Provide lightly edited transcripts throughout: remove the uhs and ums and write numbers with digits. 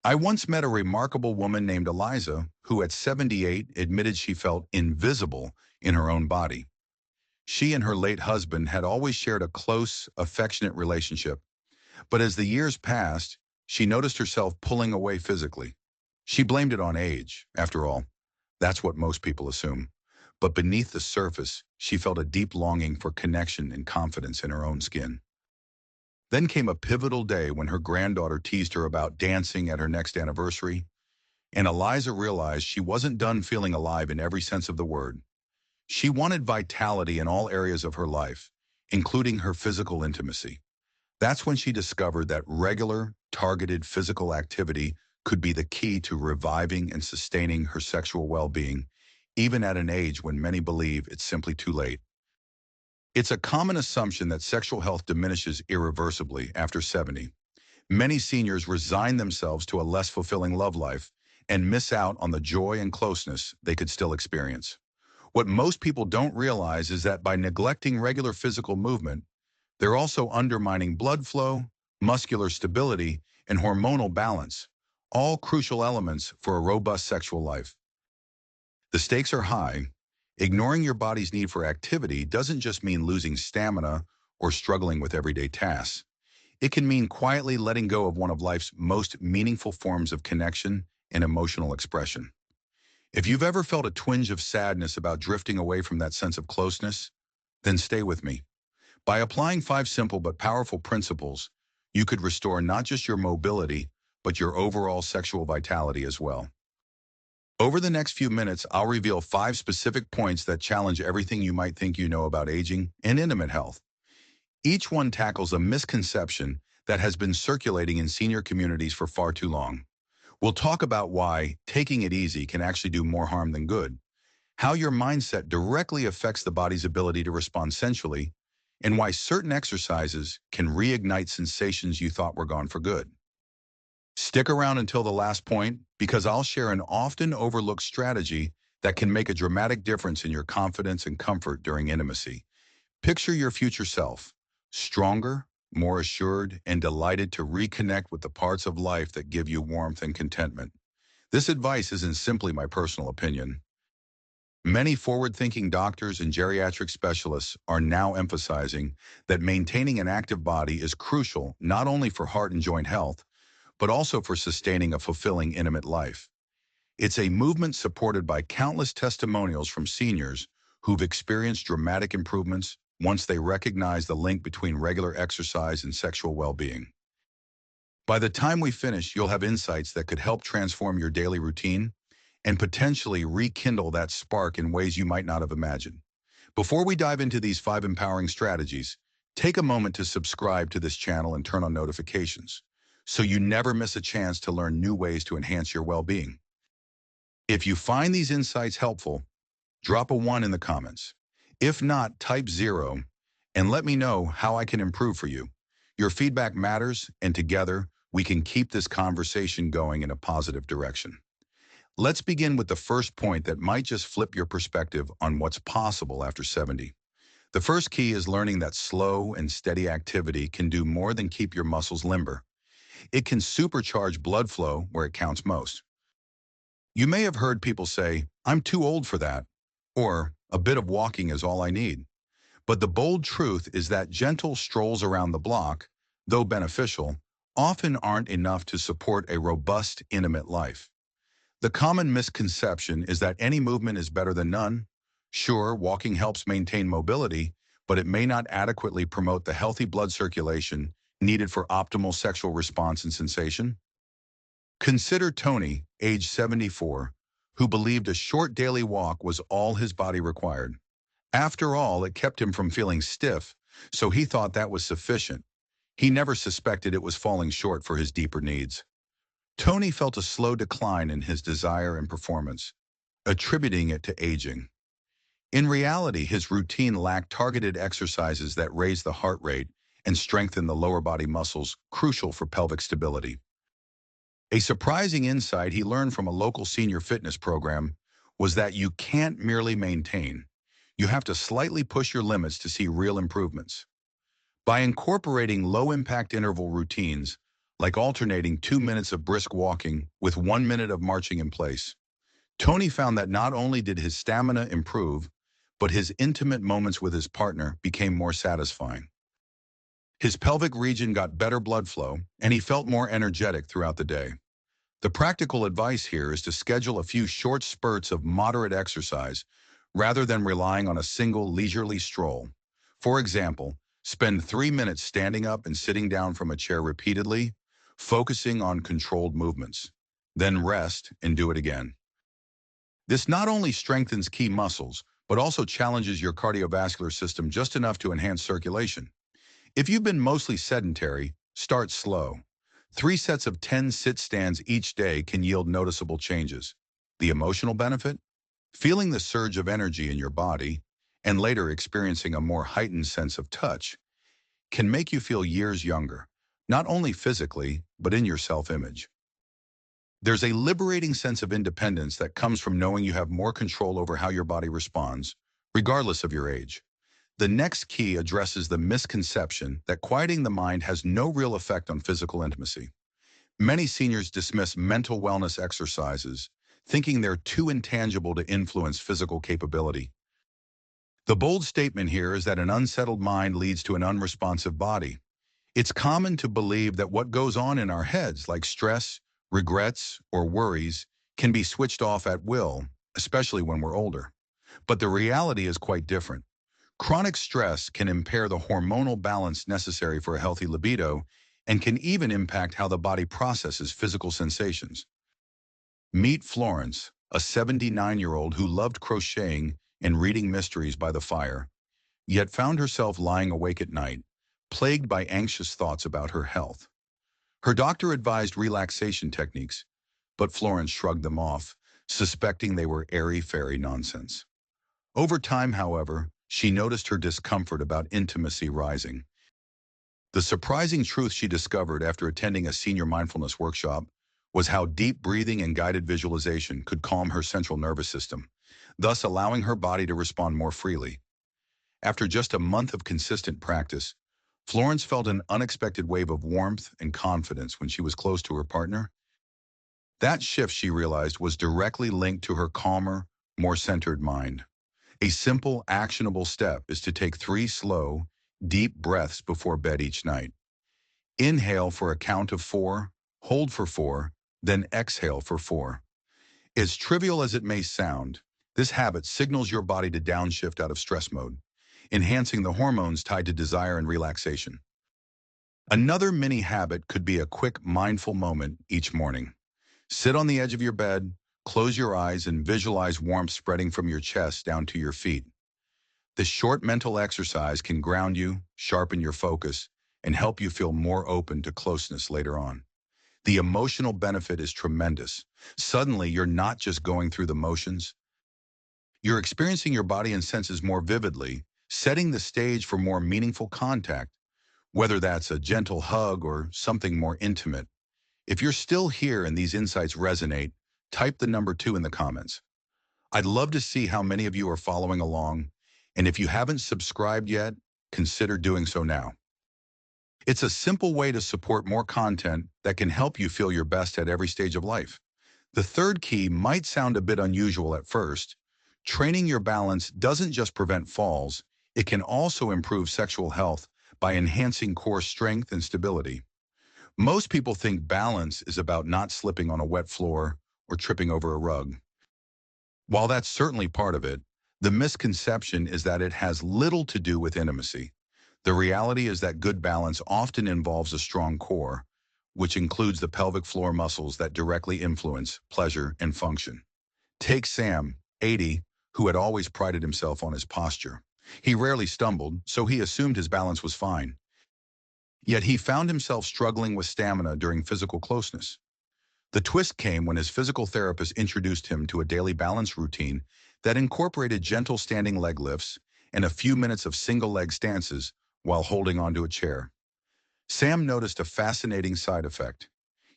I once met a remarkable woman named Eliza who at 78 admitted she felt invisible in her own body. She and her late husband had always shared a close, affectionate relationship, but as the years passed, she noticed herself pulling away physically. She blamed it on age, after all. That's what most people assume. But beneath the surface, she felt a deep longing for connection and confidence in her own skin. Then came a pivotal day when her granddaughter teased her about dancing at her next anniversary, and Eliza realized she wasn't done feeling alive in every sense of the word. She wanted vitality in all areas of her life, including her physical intimacy. That's when she discovered that regular, targeted physical activity could be the key to reviving and sustaining her sexual well-being, even at an age when many believe it's simply too late. It's a common assumption that sexual health diminishes irreversibly after 70. Many seniors resign themselves to a less fulfilling love life and miss out on the joy and closeness they could still experience. What most people don't realize is that by neglecting regular physical movement, they're also undermining blood flow, muscular stability, and hormonal balance, all crucial elements for a robust sexual life. The stakes are high. Ignoring your body's need for activity doesn't just mean losing stamina or struggling with everyday tasks. It can mean quietly letting go of one of life's most meaningful forms of connection and emotional expression. If you've ever felt a twinge of sadness about drifting away from that sense of closeness, then stay with me. By applying 5 simple but powerful principles, you could restore not just your mobility, but your overall sexual vitality as well. Over the next few minutes, I'll reveal 5 specific points that challenge everything you might think you know about aging and intimate health. Each one tackles a misconception that has been circulating in senior communities for far too long. We'll talk about why taking it easy can actually do more harm than good, how your mindset directly affects the body's ability to respond sensually, and why certain exercises can reignite sensations you thought were gone for good. Stick around until the last point because I'll share an often overlooked strategy that can make a dramatic difference in your confidence and comfort during intimacy. Picture your future self, stronger, more assured, and delighted to reconnect with the parts of life that give you warmth and contentment. This advice isn't simply my personal opinion. Many forward-thinking doctors and geriatric specialists are now emphasizing that maintaining an active body is crucial not only for heart and joint health, but also for sustaining a fulfilling intimate life. It's a movement supported by countless testimonials from seniors who've experienced dramatic improvements once they recognize the link between regular exercise and sexual well-being. By the time we finish, you'll have insights that could help transform your daily routine and potentially rekindle that spark in ways you might not have imagined. Before we dive into these 5 empowering strategies, take a moment to subscribe to this channel and turn on notifications so you never miss a chance to learn new ways to enhance your well-being. If you find these insights helpful, drop a 1 in the comments. If not, type 0 and let me know how I can improve for you. Your feedback matters, and together we can keep this conversation going in a positive direction. Let's begin with the first point that might just flip your perspective on what's possible after 70. The first key is learning that slow and steady activity can do more than keep your muscles limber. It can supercharge blood flow where it counts most. You may have heard people say, "I'm too old for that," or "a bit of walking is all I need." But the bold truth is that gentle strolls around the block, though beneficial, often aren't enough to support a robust, intimate life. The common misconception is that any movement is better than none. Sure, walking helps maintain mobility, but it may not adequately promote the healthy blood circulation needed for optimal sexual response and sensation. Consider Tony, age 74, who believed a short daily walk was all his body required. After all, it kept him from feeling stiff, so he thought that was sufficient. He never suspected it was falling short for his deeper needs. Tony felt a slow decline in his desire and performance, attributing it to aging. In reality, his routine lacked targeted exercises that raised the heart rate and strengthened the lower body muscles crucial for pelvic stability. A surprising insight he learned from a local senior fitness program was that you can't merely maintain. You have to slightly push your limits to see real improvements. By incorporating low-impact interval routines, like alternating 2 minutes of brisk walking with 1 minute of marching in place. Tony found that not only did his stamina improve, but his intimate moments with his partner became more satisfying. His pelvic region got better blood flow, and he felt more energetic throughout the day. The practical advice here is to schedule a few short spurts of moderate exercise rather than relying on a single leisurely stroll. For example, spend 3 minutes standing up and sitting down from a chair repeatedly, focusing on controlled movements. Then rest and do it again. This not only strengthens key muscles, but also challenges your cardiovascular system just enough to enhance circulation. If you've been mostly sedentary, start slow. 3 sets of 10 sit-stands each day can yield noticeable changes. The emotional benefit? Feeling the surge of energy in your body, and later experiencing a more heightened sense of touch, can make you feel years younger, not only physically, but in your self-image. There's a liberating sense of independence that comes from knowing you have more control over how your body responds, regardless of your age. The next key addresses the misconception that quieting the mind has no real effect on physical intimacy. Many seniors dismiss mental wellness exercises, thinking they're too intangible to influence physical capability. The bold statement here is that an unsettled mind leads to an unresponsive body. It's common to believe that what goes on in our heads, like stress, regrets, or worries, can be switched off at will, especially when we're older. But the reality is quite different. Chronic stress can impair the hormonal balance necessary for a healthy libido and can even impact how the body processes physical sensations. Meet Florence, a 79-year-old who loved crocheting and reading mysteries by the fire, yet found herself lying awake at night, plagued by anxious thoughts about her health. Her doctor advised relaxation techniques, but Florence shrugged them off, suspecting they were airy-fairy nonsense. Over time, however, she noticed her discomfort about intimacy rising. The surprising truth she discovered after attending a senior mindfulness workshop was how deep breathing and guided visualization could calm her central nervous system, thus allowing her body to respond more freely. After just a month of consistent practice, Florence felt an unexpected wave of warmth and confidence when she was close to her partner. That shift, she realized, was directly linked to her calmer, more centered mind. A simple, actionable step is to take 3 slow, deep breaths before bed each night. Inhale for a count of 4, hold for 4, then exhale for 4. As trivial as it may sound, this habit signals your body to downshift out of stress mode, enhancing the hormones tied to desire and relaxation. Another mini habit could be a quick mindful moment each morning. Sit on the edge of your bed, close your eyes, and visualize warmth spreading from your chest down to your feet. This short mental exercise can ground you, sharpen your focus, and help you feel more open to closeness later on. The emotional benefit is tremendous. Suddenly, you're not just going through the motions. You're experiencing your body and senses more vividly, setting the stage for more meaningful contact, whether that's a gentle hug or something more intimate. If you're still here and these insights resonate, type the number 2 in the comments. I'd love to see how many of you are following along, and if you haven't subscribed yet, consider doing so now. It's a simple way to support more content that can help you feel your best at every stage of life. The third key might sound a bit unusual at first. Training your balance doesn't just prevent falls, it can also improve sexual health by enhancing core strength and stability. Most people think balance is about not slipping on a wet floor or tripping over a rug. While that's certainly part of it, the misconception is that it has little to do with intimacy. The reality is that good balance often involves a strong core, which includes the pelvic floor muscles that directly influence pleasure and function. Take Sam, 80, who had always prided himself on his posture. He rarely stumbled, so he assumed his balance was fine. Yet he found himself struggling with stamina during physical closeness. The twist came when his physical therapist introduced him to a daily balance routine that incorporated gentle standing leg lifts and a few minutes of single leg stances while holding onto a chair. Sam noticed a fascinating side effect.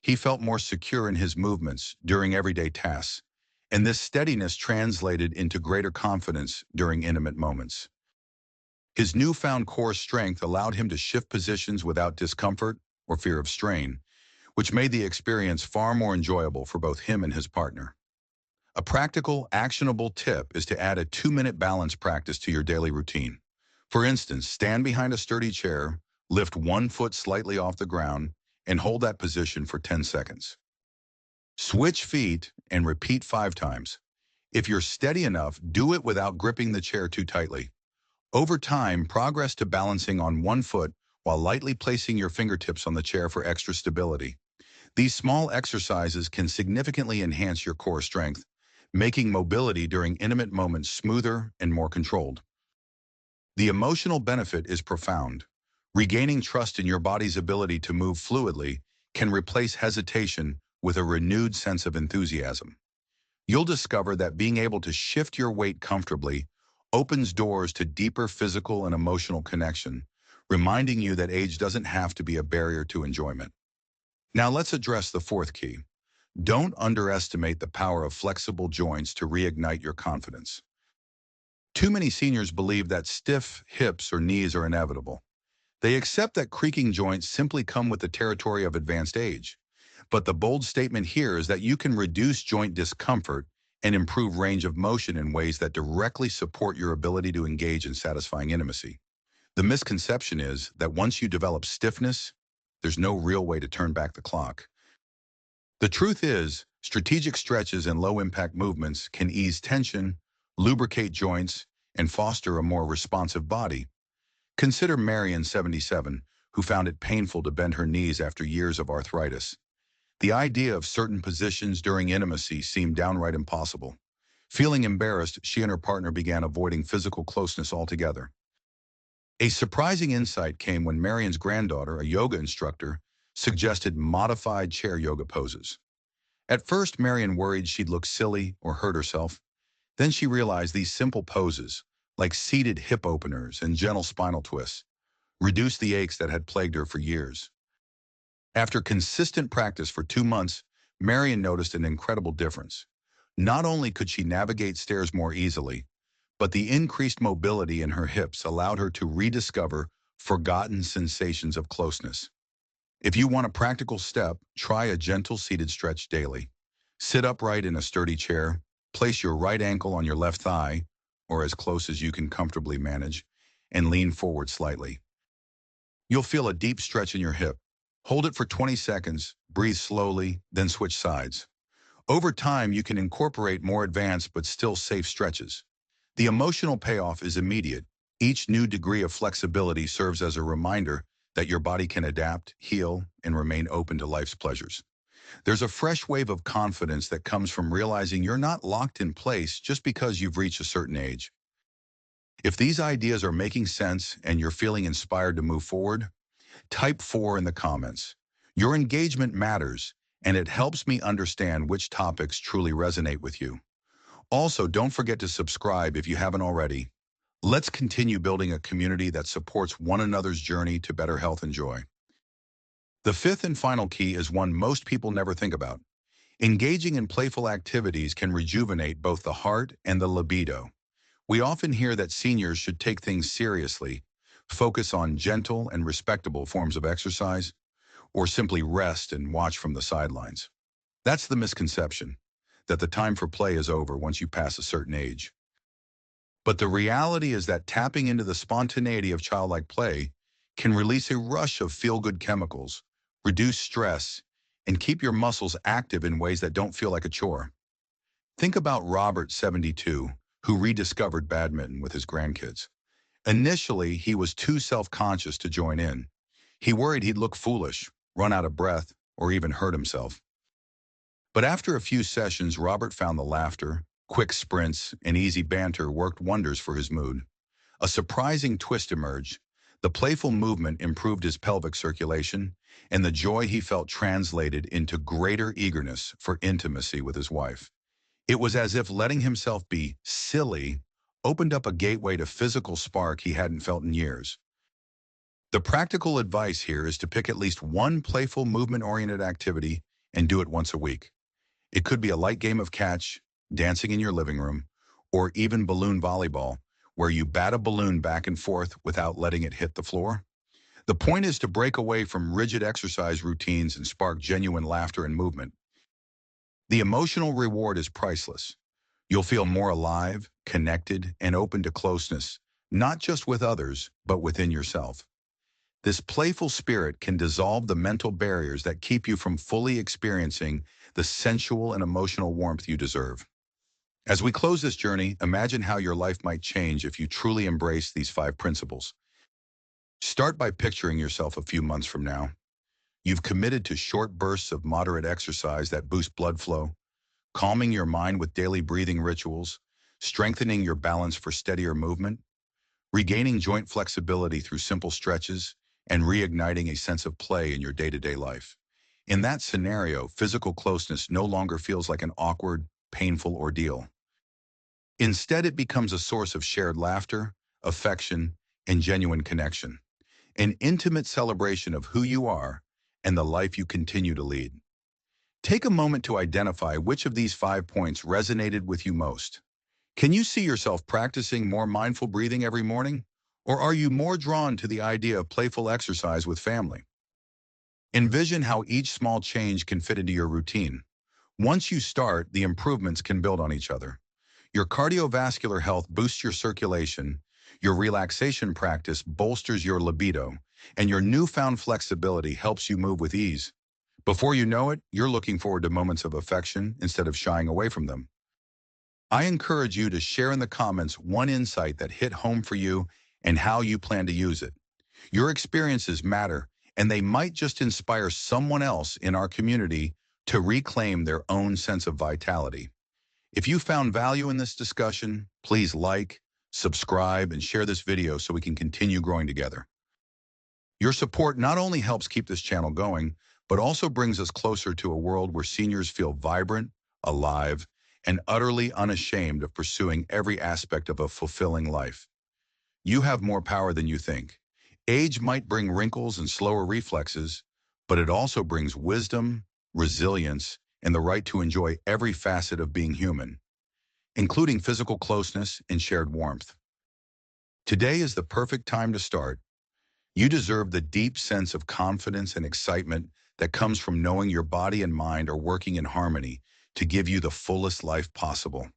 He felt more secure in his movements during everyday tasks, and this steadiness translated into greater confidence during intimate moments. His newfound core strength allowed him to shift positions without discomfort or fear of strain, which made the experience far more enjoyable for both him and his partner. A practical, actionable tip is to add a 2-minute balance practice to your daily routine. For instance, stand behind a sturdy chair, lift one foot slightly off the ground, and hold that position for 10 seconds. Switch feet and repeat 5 times. If you're steady enough, do it without gripping the chair too tightly. Over time, progress to balancing on one foot while lightly placing your fingertips on the chair for extra stability. These small exercises can significantly enhance your core strength, making mobility during intimate moments smoother and more controlled. The emotional benefit is profound. Regaining trust in your body's ability to move fluidly can replace hesitation with a renewed sense of enthusiasm. You'll discover that being able to shift your weight comfortably opens doors to deeper physical and emotional connection, reminding you that age doesn't have to be a barrier to enjoyment. Now let's address the fourth key. Don't underestimate the power of flexible joints to reignite your confidence. Too many seniors believe that stiff hips or knees are inevitable. They accept that creaking joints simply come with the territory of advanced age. But the bold statement here is that you can reduce joint discomfort and improve range of motion in ways that directly support your ability to engage in satisfying intimacy. The misconception is that once you develop stiffness, there's no real way to turn back the clock. The truth is, strategic stretches and low-impact movements can ease tension, lubricate joints, and foster a more responsive body. Consider Marion, 77, who found it painful to bend her knees after years of arthritis. The idea of certain positions during intimacy seemed downright impossible. Feeling embarrassed, she and her partner began avoiding physical closeness altogether. A surprising insight came when Marion's granddaughter, a yoga instructor, suggested modified chair yoga poses. At first, Marion worried she'd look silly or hurt herself. Then she realized these simple poses, like seated hip openers and gentle spinal twists, reduced the aches that had plagued her for years. After consistent practice for 2 months, Marion noticed an incredible difference. Not only could she navigate stairs more easily, but the increased mobility in her hips allowed her to rediscover forgotten sensations of closeness. If you want a practical step, try a gentle seated stretch daily. Sit upright in a sturdy chair, place your right ankle on your left thigh, or as close as you can comfortably manage, and lean forward slightly. You'll feel a deep stretch in your hip. Hold it for 20 seconds, breathe slowly, then switch sides. Over time, you can incorporate more advanced but still safe stretches. The emotional payoff is immediate. Each new degree of flexibility serves as a reminder that your body can adapt, heal, and remain open to life's pleasures. There's a fresh wave of confidence that comes from realizing you're not locked in place just because you've reached a certain age. If these ideas are making sense and you're feeling inspired to move forward, type 4 in the comments. Your engagement matters, and it helps me understand which topics truly resonate with you. Also, don't forget to subscribe if you haven't already. Let's continue building a community that supports one another's journey to better health and joy. The fifth and final key is one most people never think about. Engaging in playful activities can rejuvenate both the heart and the libido. We often hear that seniors should take things seriously, focus on gentle and respectable forms of exercise, or simply rest and watch from the sidelines. That's the misconception, that the time for play is over once you pass a certain age. But the reality is that tapping into the spontaneity of childlike play can release a rush of feel-good chemicals, reduce stress, and keep your muscles active in ways that don't feel like a chore. Think about Robert, 72, who rediscovered badminton with his grandkids. Initially, he was too self-conscious to join in. He worried he'd look foolish, run out of breath, or even hurt himself. But after a few sessions, Robert found the laughter, quick sprints, and easy banter worked wonders for his mood. A surprising twist emerged. The playful movement improved his pelvic circulation, and the joy he felt translated into greater eagerness for intimacy with his wife. It was as if letting himself be silly opened up a gateway to physical spark he hadn't felt in years. The practical advice here is to pick at least one playful movement-oriented activity and do it once a week. It could be a light game of catch, dancing in your living room, or even balloon volleyball, where you bat a balloon back and forth without letting it hit the floor. The point is to break away from rigid exercise routines and spark genuine laughter and movement. The emotional reward is priceless. You'll feel more alive, connected, and open to closeness, not just with others, but within yourself. This playful spirit can dissolve the mental barriers that keep you from fully experiencing the sensual and emotional warmth you deserve. As we close this journey, imagine how your life might change if you truly embrace these 5 principles. Start by picturing yourself a few months from now. You've committed to short bursts of moderate exercise that boost blood flow, calming your mind with daily breathing rituals, strengthening your balance for steadier movement, regaining joint flexibility through simple stretches, and reigniting a sense of play in your day-to-day life. In that scenario, physical closeness no longer feels like an awkward, painful ordeal. Instead, it becomes a source of shared laughter, affection, and genuine connection, an intimate celebration of who you are and the life you continue to lead. Take a moment to identify which of these 5 points resonated with you most. Can you see yourself practicing more mindful breathing every morning? Or are you more drawn to the idea of playful exercise with family? Envision how each small change can fit into your routine. Once you start, the improvements can build on each other. Your cardiovascular health boosts your circulation, your relaxation practice bolsters your libido, and your newfound flexibility helps you move with ease. Before you know it, you're looking forward to moments of affection instead of shying away from them. I encourage you to share in the comments one insight that hit home for you and how you plan to use it. Your experiences matter, and they might just inspire someone else in our community to reclaim their own sense of vitality. If you found value in this discussion, please like, subscribe, and share this video so we can continue growing together. Your support not only helps keep this channel going, but also brings us closer to a world where seniors feel vibrant, alive, and utterly unashamed of pursuing every aspect of a fulfilling life. You have more power than you think. Age might bring wrinkles and slower reflexes, but it also brings wisdom, resilience, and the right to enjoy every facet of being human, including physical closeness and shared warmth. Today is the perfect time to start. You deserve the deep sense of confidence and excitement that comes from knowing your body and mind are working in harmony to give you the fullest life possible.